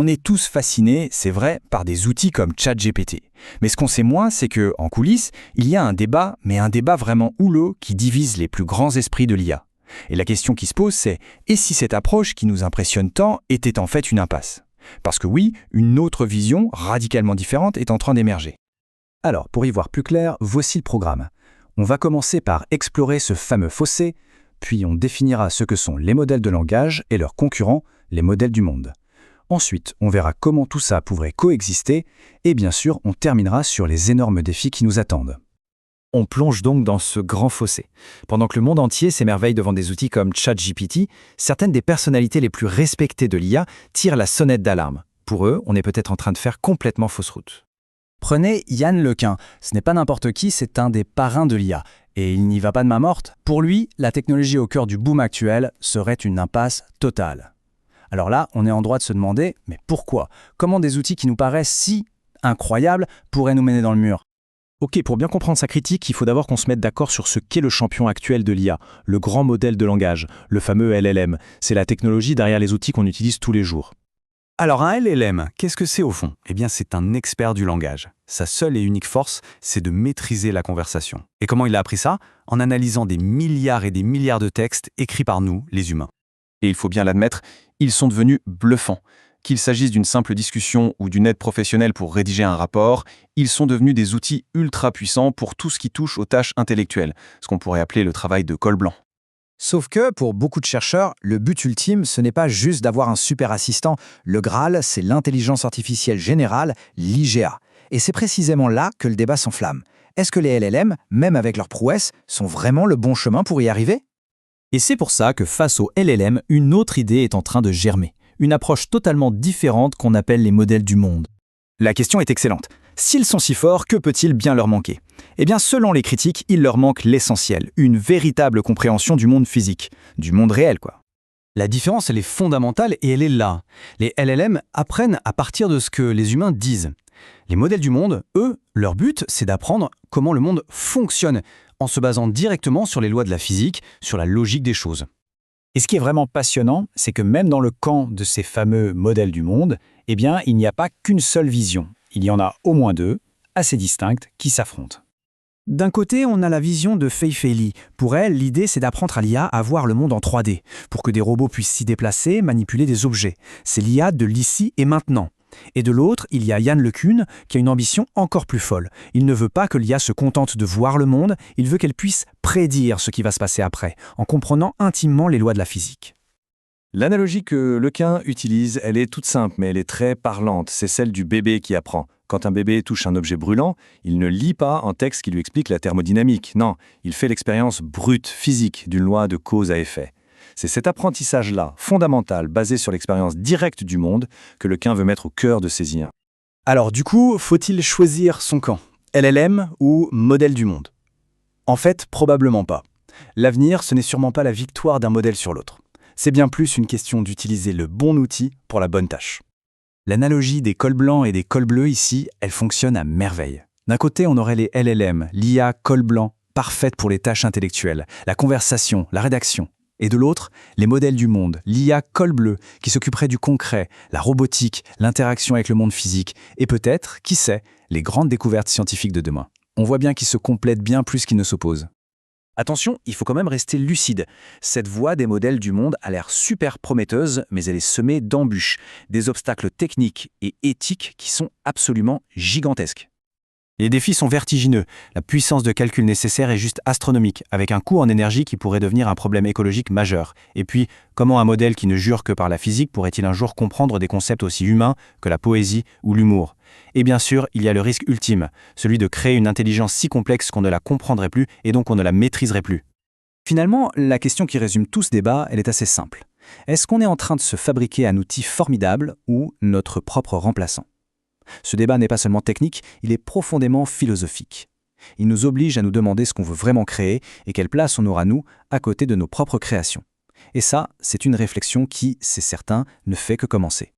On est tous fascinés, c'est vrai, par des outils comme ChatGPT. Mais ce qu'on sait moins, c'est que, en coulisses, il y a un débat, mais un débat vraiment houleux qui divise les plus grands esprits de l'IA. Et la question qui se pose, c'est et si cette approche qui nous impressionne tant était en fait une impasse? Parce que oui, une autre vision, radicalement différente, est en train d'émerger. Alors, pour y voir plus clair, voici le programme. On va commencer par explorer ce fameux fossé, puis on définira ce que sont les modèles de langage et leurs concurrents, les modèles du monde. Ensuite, on verra comment tout ça pourrait coexister, et bien sûr, on terminera sur les énormes défis qui nous attendent. On plonge donc dans ce grand fossé. Pendant que le monde entier s'émerveille devant des outils comme ChatGPT, certaines des personnalités les plus respectées de l'IA tirent la sonnette d'alarme. Pour eux, on est peut-être en train de faire complètement fausse route. Prenez Yann LeCun. Ce n'est pas n'importe qui, c'est un des parrains de l'IA. Et il n'y va pas de main morte. Pour lui, la technologie au cœur du boom actuel serait une impasse totale. Alors là, on est en droit de se demander, mais pourquoi? Comment des outils qui nous paraissent si incroyables pourraient nous mener dans le mur? Ok, pour bien comprendre sa critique, il faut d'abord qu'on se mette d'accord sur ce qu'est le champion actuel de l'IA, le grand modèle de langage, le fameux LLM. C'est la technologie derrière les outils qu'on utilise tous les jours. Alors un LLM, qu'est-ce que c'est au fond? Eh bien c'est un expert du langage. Sa seule et unique force, c'est de maîtriser la conversation. Et comment il a appris ça? En analysant des milliards et des milliards de textes écrits par nous, les humains. Et il faut bien l'admettre, ils sont devenus bluffants. Qu'il s'agisse d'une simple discussion ou d'une aide professionnelle pour rédiger un rapport, ils sont devenus des outils ultra puissants pour tout ce qui touche aux tâches intellectuelles, ce qu'on pourrait appeler le travail de col blanc. Sauf que, pour beaucoup de chercheurs, le but ultime, ce n'est pas juste d'avoir un super assistant. Le Graal, c'est l'intelligence artificielle générale, l'IGA. Et c'est précisément là que le débat s'enflamme. Est-ce que les LLM, même avec leurs prouesses, sont vraiment le bon chemin pour y arriver? Et c'est pour ça que face au LLM, une autre idée est en train de germer. Une approche totalement différente qu'on appelle les modèles du monde. La question est excellente. S'ils sont si forts, que peut-il bien leur manquer? Eh bien, selon les critiques, il leur manque l'essentiel, une véritable compréhension du monde physique, du monde réel, quoi. La différence, elle est fondamentale et elle est là. Les LLM apprennent à partir de ce que les humains disent. Les modèles du monde, eux, leur but, c'est d'apprendre comment le monde fonctionne, en se basant directement sur les lois de la physique, sur la logique des choses. Et ce qui est vraiment passionnant, c'est que même dans le camp de ces fameux modèles du monde, eh bien, il n'y a pas qu'une seule vision. Il y en a au moins deux, assez distinctes, qui s'affrontent. D'un côté, on a la vision de Fei-Fei Li. Pour elle, l'idée, c'est d'apprendre à l'IA à voir le monde en 3D, pour que des robots puissent s'y déplacer, manipuler des objets. C'est l'IA de l'ici et maintenant. Et de l'autre, il y a Yann LeCun, qui a une ambition encore plus folle. Il ne veut pas que l'IA se contente de voir le monde, il veut qu'elle puisse prédire ce qui va se passer après, en comprenant intimement les lois de la physique. L'analogie que LeCun utilise, elle est toute simple, mais elle est très parlante. C'est celle du bébé qui apprend. Quand un bébé touche un objet brûlant, il ne lit pas un texte qui lui explique la thermodynamique. Non, il fait l'expérience brute, physique, d'une loi de cause à effet. C'est cet apprentissage-là, fondamental, basé sur l'expérience directe du monde, que LeCun veut mettre au cœur de ces IA. Alors du coup, faut-il choisir son camp? LLM ou modèle du monde? En fait, probablement pas. L'avenir, ce n'est sûrement pas la victoire d'un modèle sur l'autre. C'est bien plus une question d'utiliser le bon outil pour la bonne tâche. L'analogie des cols blancs et des cols bleus ici, elle fonctionne à merveille. D'un côté, on aurait les LLM, l'IA col blanc, parfaite pour les tâches intellectuelles, la conversation, la rédaction. Et de l'autre, les modèles du monde, l'IA col bleu, qui s'occuperait du concret, la robotique, l'interaction avec le monde physique, et peut-être, qui sait, les grandes découvertes scientifiques de demain. On voit bien qu'ils se complètent bien plus qu'ils ne s'opposent. Attention, il faut quand même rester lucide. Cette voie des modèles du monde a l'air super prometteuse, mais elle est semée d'embûches, des obstacles techniques et éthiques qui sont absolument gigantesques. Les défis sont vertigineux. La puissance de calcul nécessaire est juste astronomique, avec un coût en énergie qui pourrait devenir un problème écologique majeur. Et puis, comment un modèle qui ne jure que par la physique pourrait-il un jour comprendre des concepts aussi humains que la poésie ou l'humour? Et bien sûr, il y a le risque ultime, celui de créer une intelligence si complexe qu'on ne la comprendrait plus et donc on ne la maîtriserait plus. Finalement, la question qui résume tout ce débat, elle est assez simple. Est-ce qu'on est en train de se fabriquer un outil formidable ou notre propre remplaçant? Ce débat n'est pas seulement technique, il est profondément philosophique. Il nous oblige à nous demander ce qu'on veut vraiment créer et quelle place on aura nous à côté de nos propres créations. Et ça, c'est une réflexion qui, c'est certain, ne fait que commencer.